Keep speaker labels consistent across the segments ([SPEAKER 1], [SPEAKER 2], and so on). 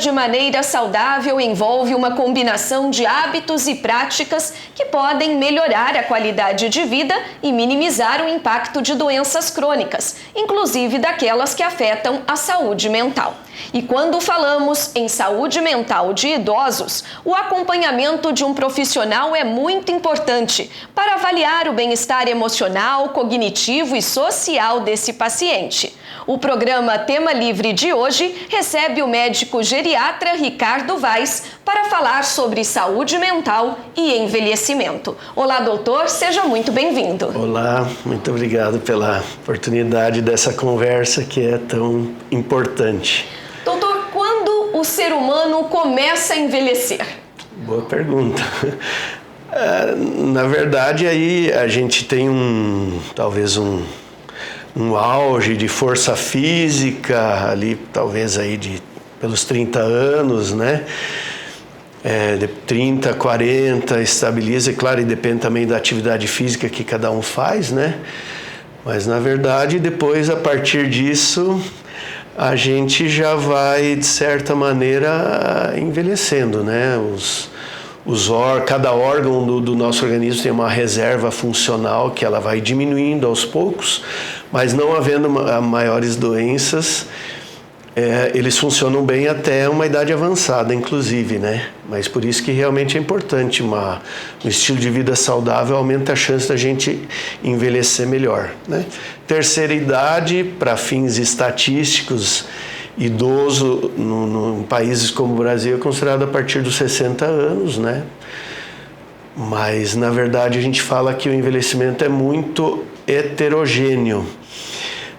[SPEAKER 1] de maneira saudável envolve uma combinação de hábitos e práticas que podem melhorar a qualidade de vida e minimizar o impacto de doenças crônicas, inclusive daquelas que afetam a saúde mental. E quando falamos em saúde mental de idosos, o acompanhamento de um profissional é muito importante para avaliar o bem-estar emocional, cognitivo e social desse paciente. O programa Tema Livre de hoje recebe o médico geriatra Ricardo Vaz para falar sobre saúde mental e envelhecimento. Olá, doutor, seja muito bem-vindo.
[SPEAKER 2] Olá, muito obrigado pela oportunidade dessa conversa que é tão importante.
[SPEAKER 1] Doutor, quando o ser humano começa a envelhecer?
[SPEAKER 2] Boa pergunta. Na verdade, aí a gente tem talvez um auge de força física ali, talvez aí pelos 30 anos, né? De 30, 40, estabiliza, claro, e depende também da atividade física que cada um faz, né? Mas, na verdade, depois, a partir disso, a gente já vai, de certa maneira, envelhecendo, né? Cada órgão do nosso organismo tem uma reserva funcional que ela vai diminuindo aos poucos, mas não havendo maiores doenças, eles funcionam bem até uma idade avançada, inclusive, né? Mas por isso que realmente é importante um estilo de vida saudável aumenta a chance da gente envelhecer melhor, né? Terceira idade, para fins estatísticos, idoso em países como o Brasil é considerado a partir dos 60 anos, né? Mas, na verdade, a gente fala que o envelhecimento é muito heterogêneo,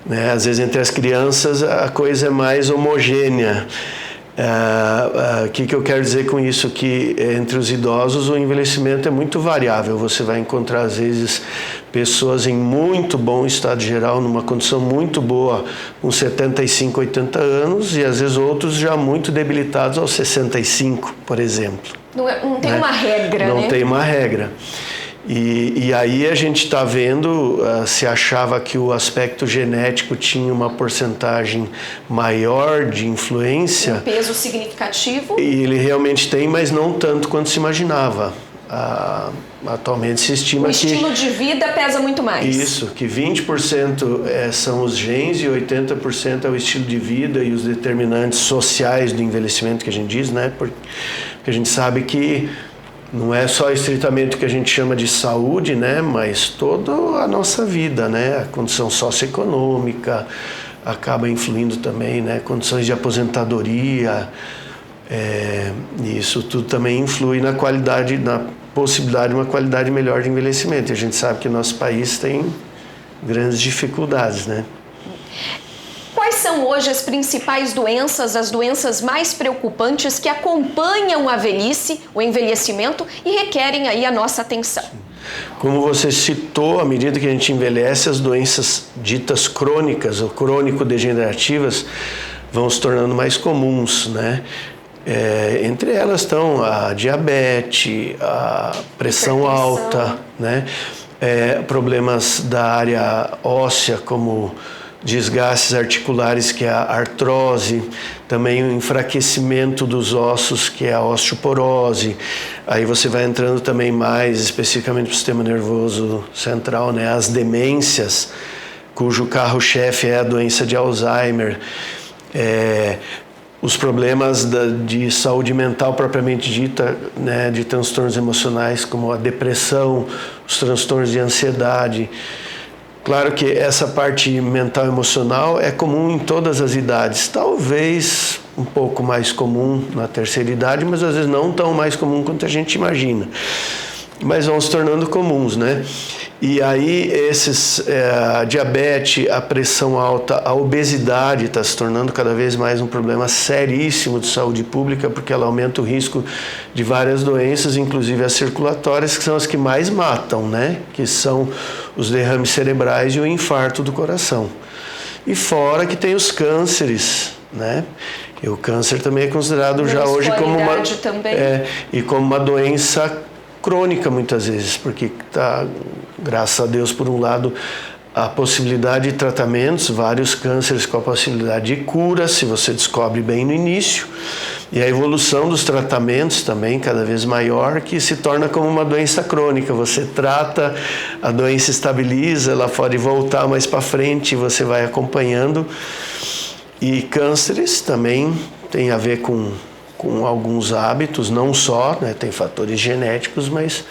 [SPEAKER 2] né? Às vezes, entre as crianças, a coisa é mais homogênea. O que eu quero dizer com isso? Que entre os idosos o envelhecimento é muito variável. Você vai encontrar, às vezes, pessoas em muito bom estado geral, numa condição muito boa, com 75, 80 anos, e às vezes outros já muito debilitados aos 65, por exemplo.
[SPEAKER 1] Não tem uma regra, né?
[SPEAKER 2] Não tem uma regra. E aí a gente está vendo, se achava que o aspecto genético tinha uma porcentagem maior de influência.
[SPEAKER 1] Um peso significativo.
[SPEAKER 2] E ele realmente tem, mas não tanto quanto se imaginava. Atualmente se estima que...
[SPEAKER 1] O estilo de vida pesa muito mais.
[SPEAKER 2] Isso, que 20% são os genes e 80% é o estilo de vida e os determinantes sociais do envelhecimento que a gente diz, né? Porque a gente sabe que não é só estritamente o que a gente chama de saúde, né? Mas toda a nossa vida, né? A condição socioeconômica acaba influindo também, né? Condições de aposentadoria, isso tudo também influi na qualidade, na possibilidade de uma qualidade melhor de envelhecimento. E a gente sabe que o nosso país tem grandes dificuldades, né?
[SPEAKER 1] Quais são hoje as principais doenças, as doenças mais preocupantes que acompanham a velhice, o envelhecimento e requerem aí a nossa atenção?
[SPEAKER 2] Como você citou, à medida que a gente envelhece, as doenças ditas crônicas ou crônico-degenerativas vão se tornando mais comuns, né? Entre elas estão a diabetes, a pressão alta, né? Problemas da área óssea, como desgastes articulares, que é a artrose, também o enfraquecimento dos ossos, que é a osteoporose. Aí você vai entrando também mais especificamente para o sistema nervoso central, né? As demências, cujo carro-chefe é a doença de Alzheimer. Os problemas de saúde mental propriamente dita, né? De transtornos emocionais, como a depressão, os transtornos de ansiedade. Claro que essa parte mental e emocional é comum em todas as idades, talvez um pouco mais comum na terceira idade, mas às vezes não tão mais comum quanto a gente imagina. Mas vão se tornando comuns, né? E aí a diabetes, a pressão alta, a obesidade está se tornando cada vez mais um problema seríssimo de saúde pública, porque ela aumenta o risco de várias doenças, inclusive as circulatórias, que são as que mais matam, né? Que são os derrames cerebrais e o infarto do coração. E fora que tem os cânceres, né? E o câncer também é considerado já hoje como uma doença crônica muitas vezes, porque está, graças a Deus, por um lado, a possibilidade de tratamentos, vários cânceres com a possibilidade de cura, se você descobre bem no início, E a evolução dos tratamentos também cada vez maior, que se torna como uma doença crônica. Você trata, a doença estabiliza, ela pode voltar mais para frente, você vai acompanhando. E cânceres também tem a ver com alguns hábitos, não só, né, tem fatores genéticos, mas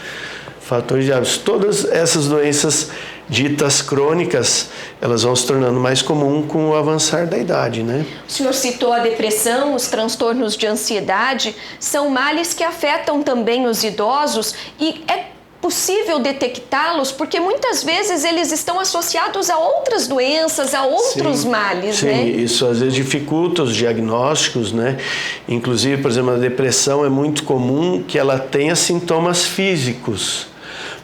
[SPEAKER 2] fatores de hábitos. Todas essas doenças ditas crônicas, elas vão se tornando mais comum com o avançar da idade, né?
[SPEAKER 1] O senhor citou a depressão, os transtornos de ansiedade, são males que afetam também os idosos e é possível detectá-los porque muitas vezes eles estão associados a outras doenças, a outros males, né?
[SPEAKER 2] Sim, isso às vezes dificulta os diagnósticos, né? Inclusive, por exemplo, a depressão é muito comum que ela tenha sintomas físicos.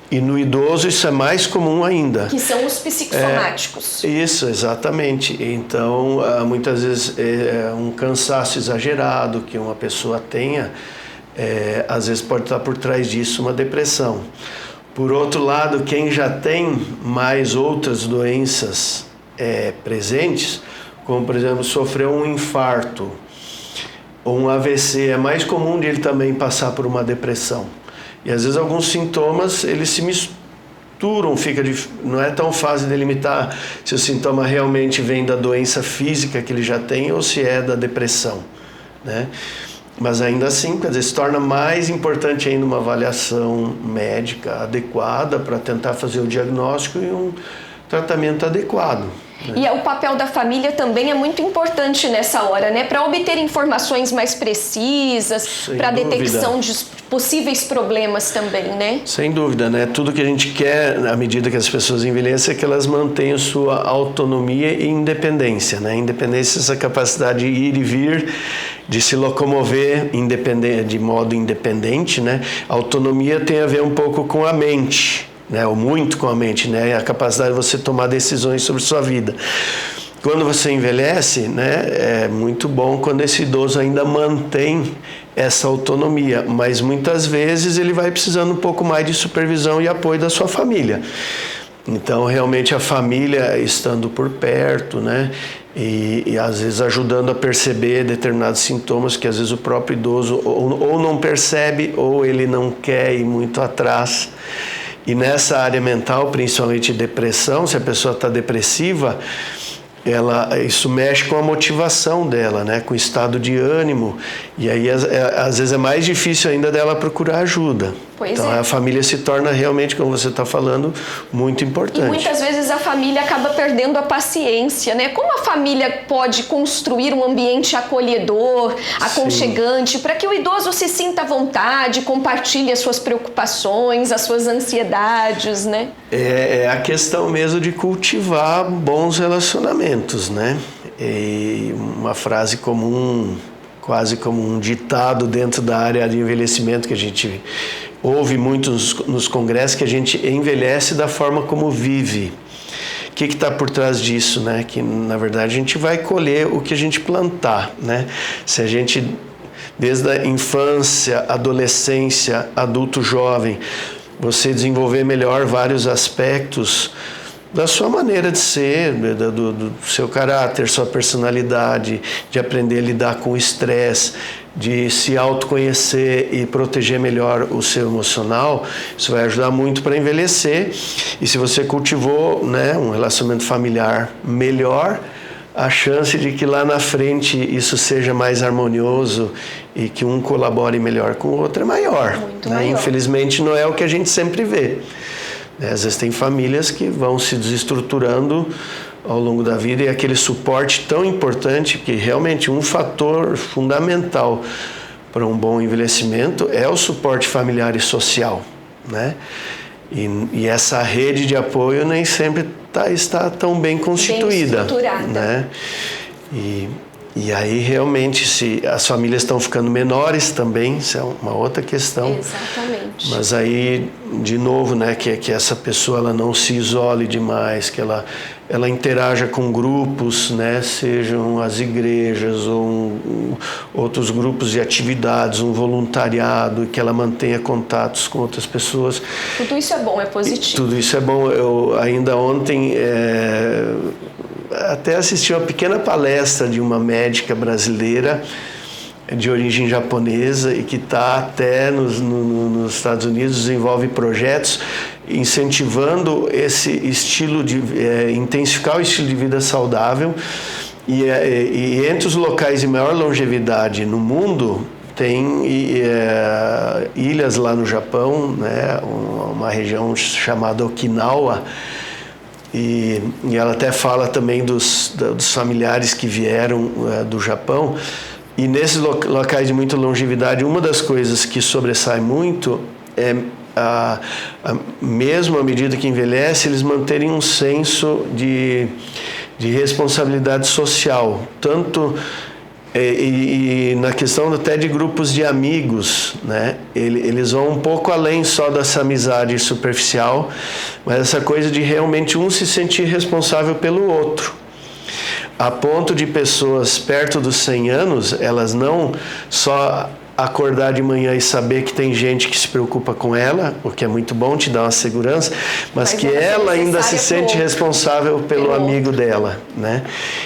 [SPEAKER 2] E no idoso isso é mais comum ainda.
[SPEAKER 1] Que são os psicossomáticos.
[SPEAKER 2] Isso, exatamente. Então, muitas vezes é um cansaço exagerado que uma pessoa tenha, às vezes pode estar por trás disso uma depressão. Por outro lado, quem já tem mais outras doenças presentes, como por exemplo sofreu um infarto ou um AVC, é mais comum de ele também passar por uma depressão. E às vezes alguns sintomas, eles se misturam, não é tão fácil delimitar se o sintoma realmente vem da doença física que ele já tem ou se é da depressão, né? Mas ainda assim, quer dizer, se torna mais importante ainda uma avaliação médica adequada para tentar fazer o diagnóstico e um tratamento adequado.
[SPEAKER 1] E o papel da família também é muito importante nessa hora, né? Para obter informações mais precisas, para a detecção de possíveis problemas também, né?
[SPEAKER 2] Sem dúvida, né? Tudo que a gente quer, à medida que as pessoas envelhecem, é que elas mantenham sua autonomia e independência, né? Independência, essa capacidade de ir e vir, de se locomover de modo independente, né? A autonomia tem a ver um pouco com a mente, né, ou muito com a mente, né, a capacidade de você tomar decisões sobre sua vida. Quando você envelhece, né, é muito bom quando esse idoso ainda mantém essa autonomia, mas muitas vezes ele vai precisando um pouco mais de supervisão e apoio da sua família. Então, realmente a família estando por perto, né, e às vezes ajudando a perceber determinados sintomas que às vezes o próprio idoso ou não percebe ou ele não quer ir muito atrás. E nessa área mental, principalmente depressão, se a pessoa está depressiva, isso mexe com a motivação dela, né? Com o estado de ânimo. E aí, às vezes, é mais difícil ainda dela procurar ajuda. Então, a família se torna realmente, como você está falando, muito importante.
[SPEAKER 1] E muitas vezes a família acaba perdendo a paciência, né? Como a família pode construir um ambiente acolhedor, aconchegante, para que o idoso se sinta à vontade, compartilhe as suas preocupações, as suas ansiedades, né?
[SPEAKER 2] É a questão mesmo de cultivar bons relacionamentos, né? E uma frase comum, quase como um ditado dentro da área de envelhecimento que a gente ouve muito nos congressos, que a gente envelhece da forma como vive. O que está por trás disso, né? Que na verdade a gente vai colher o que a gente plantar, né? Se a gente, desde a infância, adolescência, adulto jovem, você desenvolver melhor vários aspectos da sua maneira de ser, do seu caráter, sua personalidade, de aprender a lidar com o estresse, de se autoconhecer e proteger melhor o seu emocional, isso vai ajudar muito para envelhecer. E se você cultivou, né, um relacionamento familiar melhor, a chance de que lá na frente isso seja mais harmonioso e que um colabore melhor com o outro é maior.
[SPEAKER 1] Muito
[SPEAKER 2] né?
[SPEAKER 1] maior.
[SPEAKER 2] Infelizmente não é o que a gente sempre vê. Às vezes tem famílias que vão se desestruturando ao longo da vida e aquele suporte tão importante, que realmente um fator fundamental para um bom envelhecimento é o suporte familiar e social, né? E essa rede de apoio nem sempre está tão bem constituída,
[SPEAKER 1] bem estruturada,
[SPEAKER 2] né? E aí realmente, se as famílias estão ficando menores também, isso é uma outra questão.
[SPEAKER 1] Exatamente.
[SPEAKER 2] Mas aí, de novo, né, que essa pessoa ela não se isole demais, que ela interaja com grupos, né, sejam as igrejas ou outros grupos de atividades, um voluntariado, que ela mantenha contatos com outras pessoas.
[SPEAKER 1] Tudo isso é bom, é positivo.
[SPEAKER 2] Tudo isso é bom. Eu ainda ontem até assisti uma pequena palestra de uma médica brasileira de origem japonesa e que está até nos Estados Unidos, desenvolve projetos incentivando esse estilo de intensificar o estilo de vida saudável e entre os locais de maior longevidade no mundo tem ilhas lá no Japão, né, uma região chamada Okinawa, e ela até fala também dos familiares que vieram do Japão. E nesses locais de muita longevidade, uma das coisas que sobressai muito é, mesmo à medida que envelhece, eles manterem um senso de responsabilidade social, tanto e na questão até de grupos de amigos, né? Eles vão um pouco além só dessa amizade superficial, mas essa coisa de realmente um se sentir responsável pelo outro. A ponto de pessoas perto dos 100 anos, elas não só acordar de manhã e saber que tem gente que se preocupa com ela, o que é muito bom, te dá uma segurança, mas que ela ainda se sente responsável pelo amigo dela, né?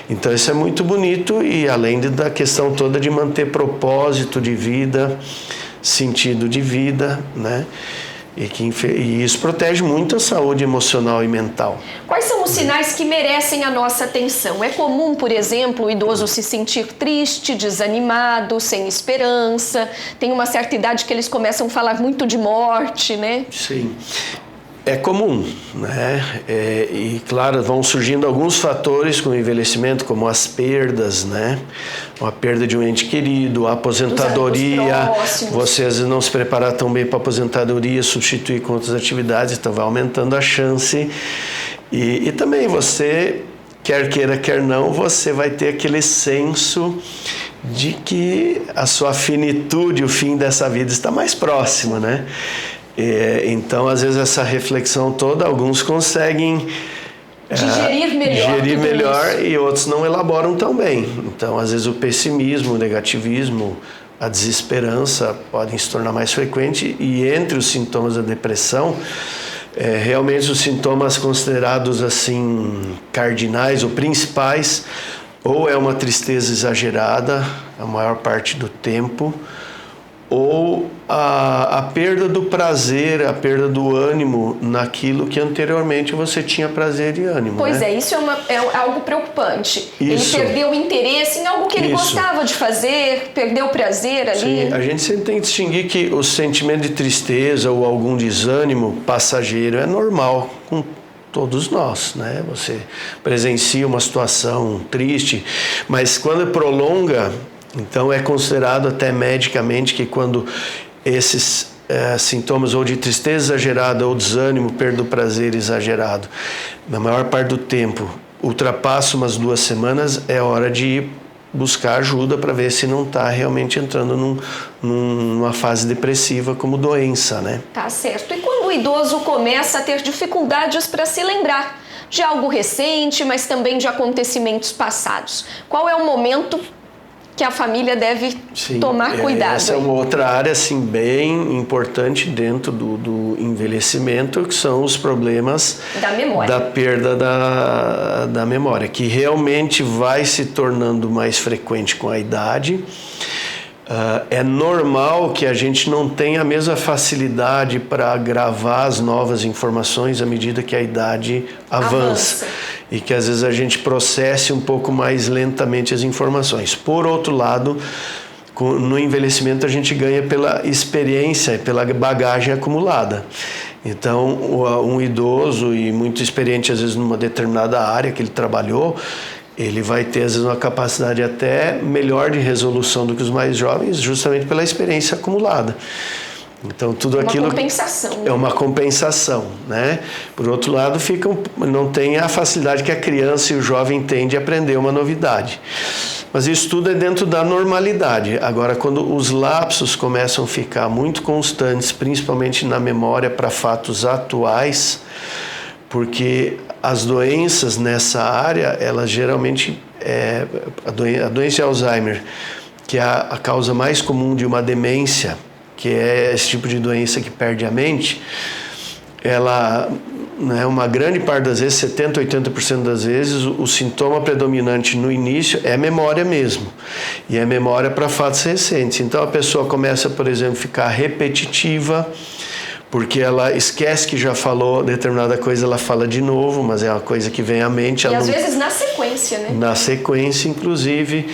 [SPEAKER 2] Então isso é muito bonito, e além da questão toda de manter propósito de vida, sentido de vida, né? E isso protege muito a saúde emocional e mental.
[SPEAKER 1] Quais são os sinais que merecem a nossa atenção? É comum, por exemplo, o idoso se sentir triste, desanimado, sem esperança. Tem uma certa idade que eles começam a falar muito de morte, né?
[SPEAKER 2] Sim. É comum, né? E claro, vão surgindo alguns fatores com o envelhecimento, como as perdas, né? A perda de um ente querido, a aposentadoria, você às vezes não se preparar tão bem para a aposentadoria, substituir com outras atividades, então vai aumentando a chance. E também você, quer queira, quer não, você vai ter aquele senso de que a sua finitude, o fim dessa vida está mais próximo, né? Então, às vezes, essa reflexão toda, alguns conseguem digerir melhor e outros não elaboram tão bem. Então, às vezes, o pessimismo, o negativismo, a desesperança podem se tornar mais frequentes, e entre os sintomas da depressão, realmente os sintomas considerados assim cardinais ou principais, ou é uma tristeza exagerada a maior parte do tempo, ou a perda do prazer, a perda do ânimo naquilo que anteriormente você tinha prazer e ânimo.
[SPEAKER 1] Pois
[SPEAKER 2] né?
[SPEAKER 1] Isso é algo preocupante.
[SPEAKER 2] Isso.
[SPEAKER 1] Ele perdeu o interesse em algo que ele gostava de fazer, perdeu o prazer ali.
[SPEAKER 2] Sim, a gente sempre tem que distinguir que o sentimento de tristeza ou algum desânimo passageiro é normal com todos nós, né? Você presencia uma situação triste, mas quando prolonga, então é considerado até medicamente que quando esses sintomas ou de tristeza exagerada ou desânimo, perda do prazer exagerado, na maior parte do tempo, ultrapassa umas 2 semanas, é hora de ir buscar ajuda para ver se não está realmente entrando numa fase depressiva como doença, né?
[SPEAKER 1] Tá certo. E quando o idoso começa a ter dificuldades para se lembrar de algo recente, mas também de acontecimentos passados, qual é o momento que a família deve tomar cuidado?
[SPEAKER 2] Essa é uma outra área assim, bem importante dentro do envelhecimento, que são os problemas
[SPEAKER 1] da memória,
[SPEAKER 2] da perda da memória, que realmente vai se tornando mais frequente com a idade. É normal que a gente não tenha a mesma facilidade para gravar as novas informações à medida que a idade avança. E que às vezes a gente processe um pouco mais lentamente as informações. Por outro lado, no envelhecimento a gente ganha pela experiência e pela bagagem acumulada. Então, um idoso e muito experiente, às vezes, numa determinada área que ele trabalhou, ele vai ter, às vezes, uma capacidade até melhor de resolução do que os mais jovens, justamente pela experiência acumulada. Então, tudo aquilo é uma compensação, né? Por outro lado, não tem a facilidade que a criança e o jovem têm de aprender uma novidade. Mas isso tudo é dentro da normalidade. Agora, quando os lapsos começam a ficar muito constantes, principalmente na memória para fatos atuais, porque as doenças nessa área, elas geralmente, a doença de Alzheimer, que é a causa mais comum de uma demência, que é esse tipo de doença que perde a mente, ela né, uma grande parte das vezes, 70%, 80% das vezes, o sintoma predominante no início é memória mesmo. E é memória para fatos recentes. Então a pessoa começa, por exemplo, a ficar repetitiva, porque ela esquece que já falou determinada coisa, ela fala de novo, mas é uma coisa que vem à mente.
[SPEAKER 1] E às vezes na sequência, né?
[SPEAKER 2] Na sequência, inclusive,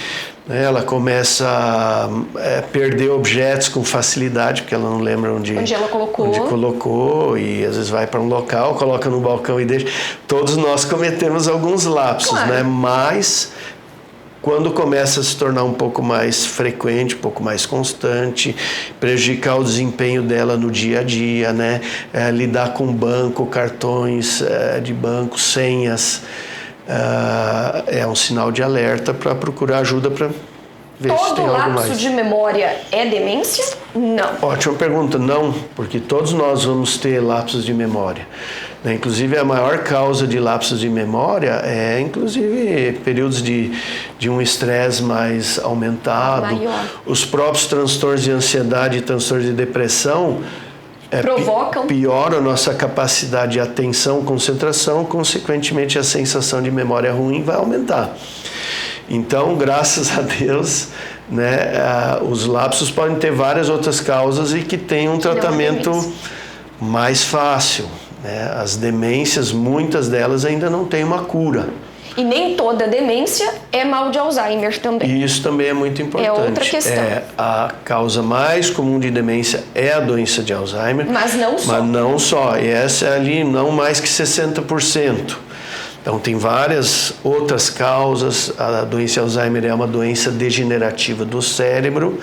[SPEAKER 2] né, ela começa a perder objetos com facilidade, porque ela não lembra onde
[SPEAKER 1] ela colocou.
[SPEAKER 2] Onde colocou, e às vezes vai para um local, coloca no balcão e deixa. Todos nós cometemos alguns lapsos,
[SPEAKER 1] claro,
[SPEAKER 2] né? Mas quando começa a se tornar um pouco mais frequente, um pouco mais constante, prejudicar o desempenho dela no dia a dia, né? Lidar com banco, cartões de banco, senhas, é um sinal de alerta para procurar ajuda para ver se tem algo mais.
[SPEAKER 1] Todo lapso de memória é demência? Não.
[SPEAKER 2] Ótima pergunta. Não, porque todos nós vamos ter lapsos de memória. Inclusive, a maior causa de lapsos de memória é, inclusive, períodos de um estresse mais aumentado.
[SPEAKER 1] Maior.
[SPEAKER 2] Os próprios transtornos de ansiedade e transtornos de depressão pioram a nossa capacidade de atenção, concentração, consequentemente a sensação de memória ruim vai aumentar. Então, graças a Deus, né, os lapsos podem ter várias outras causas e que tem um tratamento mais fácil. As demências, muitas delas ainda não têm uma cura.
[SPEAKER 1] E nem toda demência é mal de Alzheimer também.
[SPEAKER 2] E isso também é muito importante.
[SPEAKER 1] É outra questão.
[SPEAKER 2] A causa mais comum de demência é a doença de Alzheimer.
[SPEAKER 1] Mas não só.
[SPEAKER 2] Mas não só. E essa é ali não mais que 60%. Então, tem várias outras causas. A doença de Alzheimer é uma doença degenerativa do cérebro.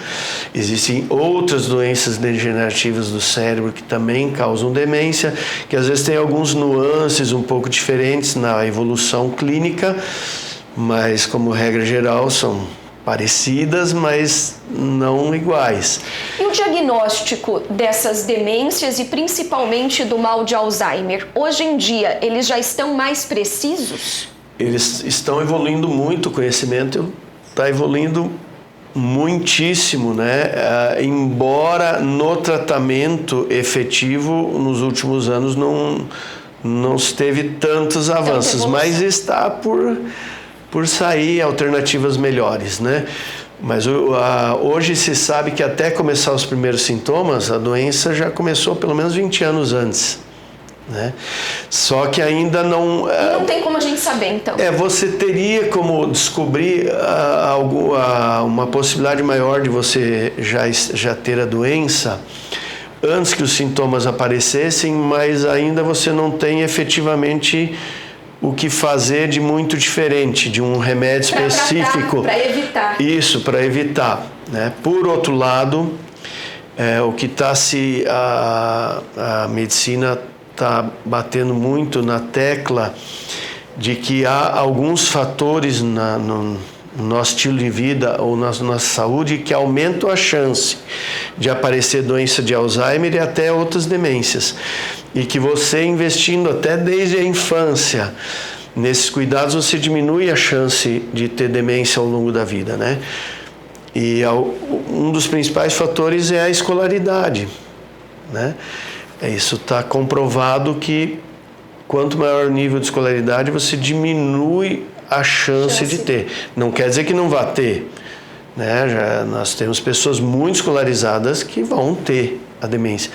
[SPEAKER 2] Existem outras doenças degenerativas do cérebro que também causam demência, que às vezes tem alguns nuances um pouco diferentes na evolução clínica, mas, como regra geral, são parecidas, mas não iguais.
[SPEAKER 1] E o diagnóstico dessas demências e principalmente do mal de Alzheimer, hoje em dia, eles já estão mais precisos?
[SPEAKER 2] Eles estão evoluindo muito, o conhecimento está evoluindo muitíssimo, né? Embora no tratamento efetivo, nos últimos anos, não se teve tantos avanços, mas está por sair alternativas melhores, né? Mas hoje se sabe que até começar os primeiros sintomas, a doença já começou pelo menos 20 anos antes, né? Só que ainda não...
[SPEAKER 1] E não tem como a gente saber, então?
[SPEAKER 2] Você teria como descobrir uma possibilidade maior de você já ter a doença antes que os sintomas aparecessem, mas ainda você não tem efetivamente o que fazer de muito diferente, de um remédio específico.
[SPEAKER 1] Para evitar.
[SPEAKER 2] Isso, para evitar, né? Por outro lado, o que a medicina está batendo muito na tecla de que há alguns fatores no nosso estilo de vida ou na nossa saúde que aumentam a chance de aparecer doença de Alzheimer e até outras demências. E que você investindo até desde a infância nesses cuidados, você diminui a chance de ter demência ao longo da vida, né? E um dos principais fatores é a escolaridade, né? Isso está comprovado que quanto maior o nível de escolaridade, você diminui a chance de ter. Não quer dizer que não vá ter, né? Nós temos pessoas muito escolarizadas que vão ter a demência.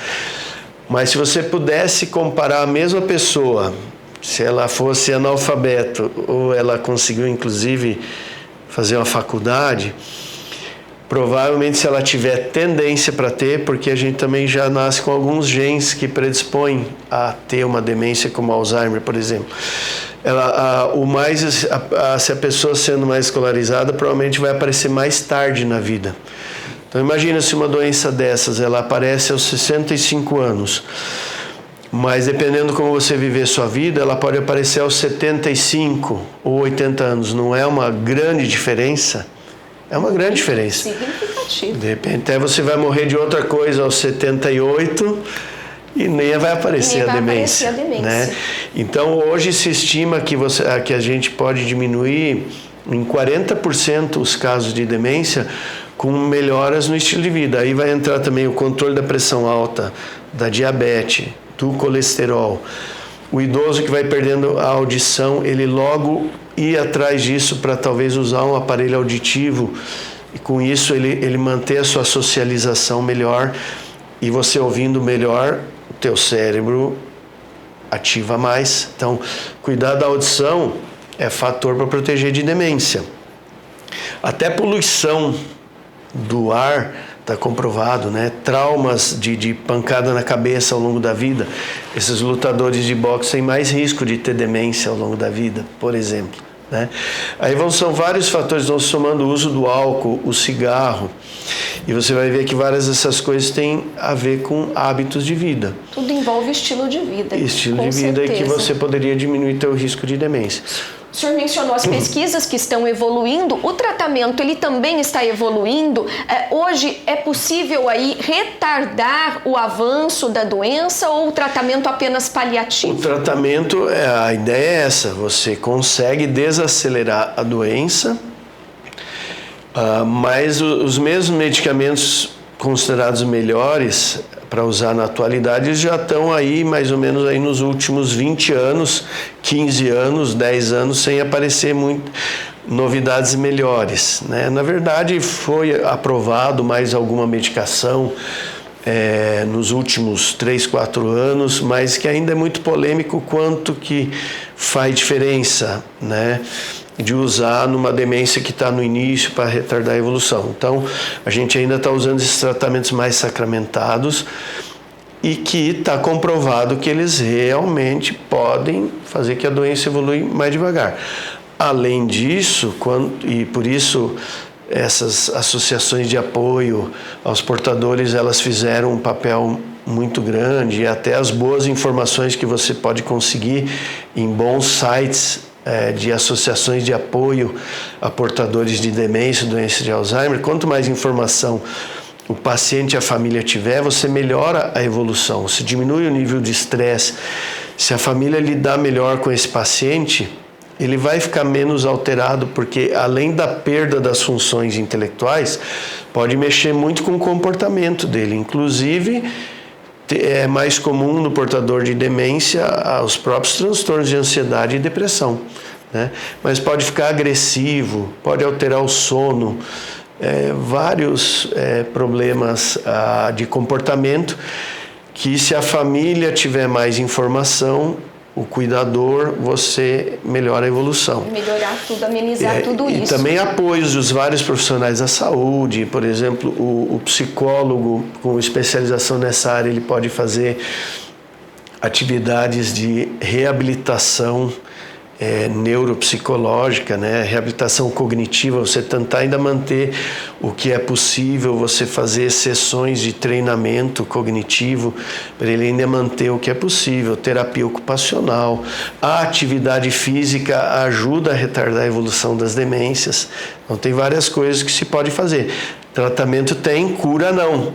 [SPEAKER 2] Mas se você pudesse comparar a mesma pessoa, se ela fosse analfabeto ou ela conseguiu inclusive fazer uma faculdade, provavelmente se ela tiver tendência para ter, porque a gente também já nasce com alguns genes que predispõem a ter uma demência como Alzheimer, por exemplo. Se a pessoa sendo mais escolarizada, provavelmente vai aparecer mais tarde na vida. Então imagina se uma doença dessas, ela aparece aos 65 anos, mas dependendo como você viver sua vida, ela pode aparecer aos 75 ou 80 anos. Não é uma grande diferença? É uma grande diferença.
[SPEAKER 1] Significativo.
[SPEAKER 2] De repente até você vai morrer de outra coisa aos 78 e nem vai aparecer a demência. Né? Então hoje se estima que a gente pode diminuir em 40% os casos de demência com melhoras no estilo de vida. Aí vai entrar também o controle da pressão alta, da diabetes, do colesterol, O idoso que vai perdendo a audição, ele logo ir atrás disso para talvez usar um aparelho auditivo e com isso ele manter a sua socialização melhor e você ouvindo melhor, o teu cérebro ativa mais. Então, cuidar da audição é fator para proteger de demência. Até poluição do ar está comprovado, né? Traumas de pancada na cabeça ao longo da vida. Esses lutadores de boxe têm mais risco de ter demência ao longo da vida, por exemplo, né? Aí são vários fatores, vão somando o uso do álcool, o cigarro, e você vai ver que várias dessas coisas têm a ver com hábitos de vida.
[SPEAKER 1] Tudo envolve estilo de vida.
[SPEAKER 2] Estilo de vida e que você poderia diminuir teu risco de demência.
[SPEAKER 1] O senhor mencionou as pesquisas que estão evoluindo, o tratamento ele também está evoluindo. Hoje é possível aí retardar o avanço da doença ou o tratamento apenas paliativo?
[SPEAKER 2] O tratamento, a ideia é essa, você consegue desacelerar a doença, mas os mesmos medicamentos considerados melhores para usar na atualidade, eles já estão aí mais ou menos aí nos últimos 20 anos, 15 anos, 10 anos, sem aparecer novidades melhores, né? Na verdade, foi aprovado mais alguma medicação nos últimos 3, 4 anos, mas que ainda é muito polêmico quanto que faz diferença, né? De usar numa demência que está no início para retardar a evolução. Então, a gente ainda está usando esses tratamentos mais sacramentados e que está comprovado que eles realmente podem fazer que a doença evolui mais devagar. Além disso, e por isso essas associações de apoio aos portadores, elas fizeram um papel muito grande, e até as boas informações que você pode conseguir em bons sites de associações de apoio a portadores de demência, doença de Alzheimer. Quanto mais informação o paciente e a família tiver, você melhora a evolução, você diminui o nível de estresse. Se a família lidar melhor com esse paciente, ele vai ficar menos alterado, porque além da perda das funções intelectuais, pode mexer muito com o comportamento dele. Inclusive, é mais comum no portador de demência os próprios transtornos de ansiedade e depressão, né? Mas pode ficar agressivo, pode alterar o sono, vários problemas de comportamento que, se a família tiver mais informação, o cuidador, você melhora a evolução.
[SPEAKER 1] Melhorar tudo, amenizar tudo isso.
[SPEAKER 2] E também apoios dos vários profissionais da saúde, por exemplo, o psicólogo com especialização nessa área, ele pode fazer atividades de reabilitação neuropsicológica, né? Reabilitação cognitiva, você tentar ainda manter o que é possível, você fazer sessões de treinamento cognitivo para ele ainda manter o que é possível, terapia ocupacional, a atividade física ajuda a retardar a evolução das demências. Então tem várias coisas que se pode fazer. Tratamento tem, cura não.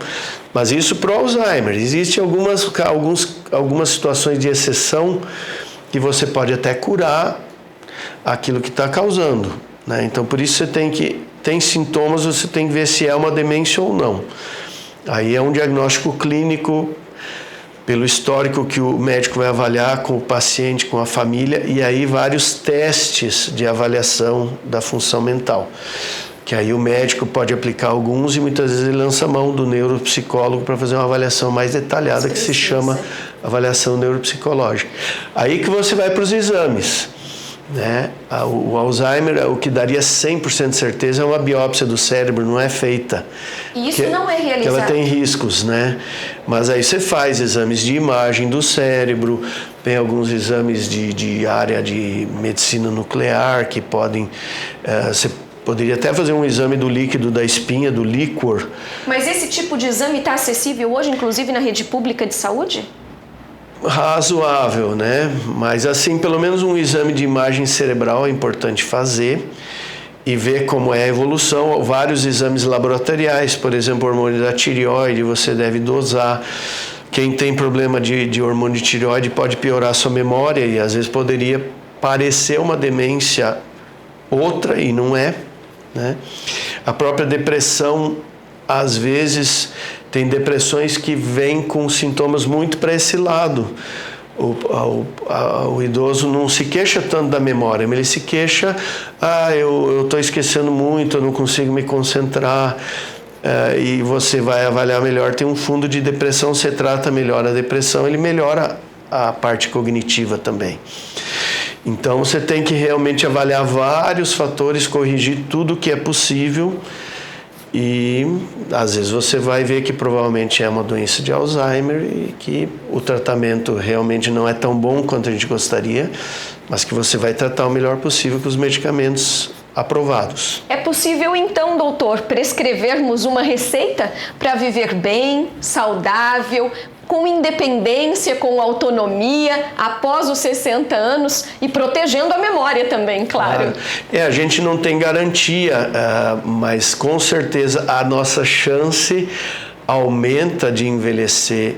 [SPEAKER 2] Mas isso para o Alzheimer. Existem algumas situações de exceção que você pode até curar aquilo que está causando, né? Então, por isso tem sintomas, você tem que ver se é uma demência ou não. Aí é um diagnóstico clínico, pelo histórico que o médico vai avaliar com o paciente, com a família, e aí vários testes de avaliação da função mental, que aí o médico pode aplicar alguns e muitas vezes ele lança a mão do neuropsicólogo para fazer uma avaliação mais detalhada, que se chama avaliação neuropsicológica. Aí que você vai para os exames, né? O Alzheimer, o que daria 100% de certeza é uma biópsia do cérebro, não é feita.
[SPEAKER 1] E isso não é realizado.
[SPEAKER 2] Ela tem riscos, né? Mas aí você faz exames de imagem do cérebro, tem alguns exames de área de medicina nuclear que podem... você poderia até fazer um exame do líquido da espinha, do líquor.
[SPEAKER 1] Mas esse tipo de exame está acessível hoje, inclusive na rede pública de saúde?
[SPEAKER 2] Razoável, né? Mas assim, pelo menos um exame de imagem cerebral é importante fazer e ver como é a evolução. Vários exames laboratoriais, por exemplo, o hormônio da tireoide, você deve dosar. Quem tem problema de hormônio de tireoide pode piorar a sua memória e às vezes poderia parecer uma demência outra e não é, né? A própria depressão, às vezes, tem depressões que vêm com sintomas muito para esse lado. O idoso não se queixa tanto da memória, mas ele se queixa, eu estou esquecendo muito, eu não consigo me concentrar, e você vai avaliar melhor. Tem um fundo de depressão, você trata melhor a depressão, ele melhora a parte cognitiva também. Então você tem que realmente avaliar vários fatores, corrigir tudo que é possível. E às vezes você vai ver que provavelmente é uma doença de Alzheimer e que o tratamento realmente não é tão bom quanto a gente gostaria, mas que você vai tratar o melhor possível com os medicamentos aprovados.
[SPEAKER 1] É possível então, doutor, prescrevermos uma receita para viver bem, saudável, com independência, com autonomia, após os 60 anos e protegendo a memória também, claro.
[SPEAKER 2] A gente não tem garantia, mas com certeza a nossa chance aumenta de envelhecer,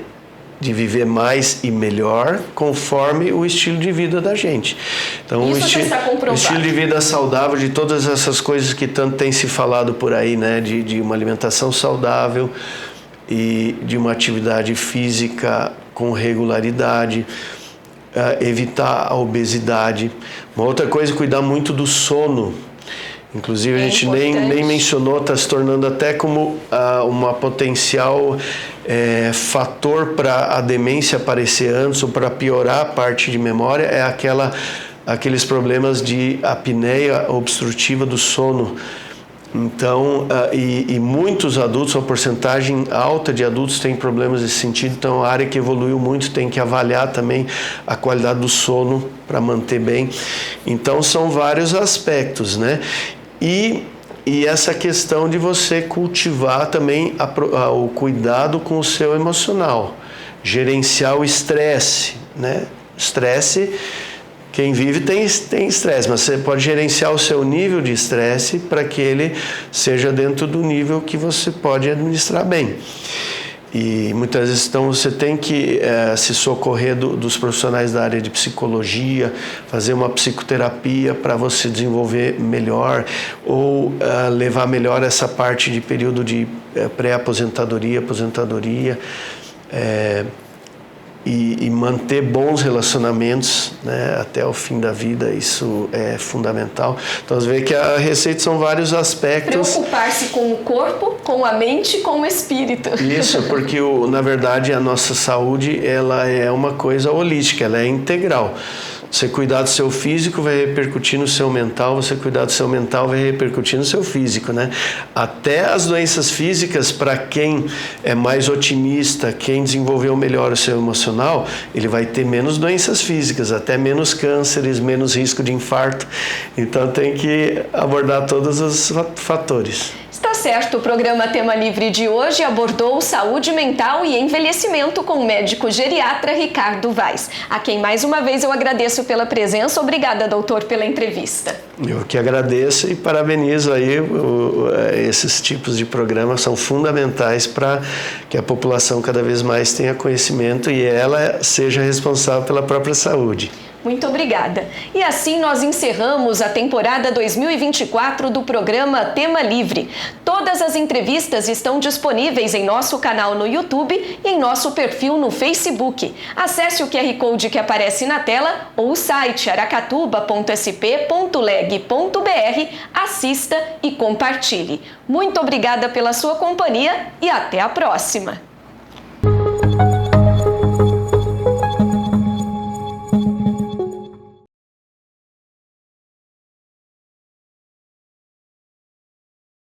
[SPEAKER 2] de viver mais e melhor, conforme o estilo de vida da gente. Então,
[SPEAKER 1] isso já está comprovado.
[SPEAKER 2] O estilo de vida saudável, de todas essas coisas que tanto tem se falado por aí, né, de uma alimentação saudável, e de uma atividade física com regularidade, evitar a obesidade. Uma outra coisa, cuidar muito do sono. Inclusive a gente nem mencionou, está se tornando até como uma potencial fator para a demência aparecer antes ou para piorar a parte de memória, aqueles problemas de apneia obstrutiva do sono. Então, e muitos adultos, uma porcentagem alta de adultos tem problemas nesse sentido, então a área que evoluiu muito tem que avaliar também a qualidade do sono para manter bem. Então são vários aspectos, né? E essa questão de você cultivar também o cuidado com o seu emocional, gerenciar o estresse, né? Estresse, quem vive tem estresse, mas você pode gerenciar o seu nível de estresse para que ele seja dentro do nível que você pode administrar bem. E muitas vezes então, você tem que se socorrer dos profissionais da área de psicologia, fazer uma psicoterapia para você desenvolver melhor ou levar melhor essa parte de período de pré-aposentadoria, aposentadoria, e manter bons relacionamentos, né, até o fim da vida, isso é fundamental. Então você vê que a receita são vários aspectos.
[SPEAKER 1] Preocupar-se com o corpo, com a mente e com o espírito.
[SPEAKER 2] Isso, porque na verdade a nossa saúde ela é uma coisa holística, ela é integral. Você cuidar do seu físico vai repercutir no seu mental, você cuidar do seu mental vai repercutir no seu físico, né? Até as doenças físicas, para quem é mais otimista, quem desenvolveu melhor o seu emocional, ele vai ter menos doenças físicas, até menos cânceres, menos risco de infarto. Então tem que abordar todos os fatores.
[SPEAKER 1] Está certo, o programa Tema Livre de hoje abordou saúde mental e envelhecimento com o médico geriatra Ricardo Vaz, a quem mais uma vez eu agradeço pela presença. Obrigada, doutor, pela entrevista.
[SPEAKER 2] Eu que agradeço e parabenizo aí esses tipos de programas, são fundamentais para que a população cada vez mais tenha conhecimento e ela seja responsável pela própria saúde.
[SPEAKER 1] Muito obrigada. E assim nós encerramos a temporada 2024 do programa Tema Livre. Todas as entrevistas estão disponíveis em nosso canal no YouTube e em nosso perfil no Facebook. Acesse o QR Code que aparece na tela ou o site aracatuba.sp.leg.br, assista e compartilhe. Muito obrigada pela sua companhia e até a próxima!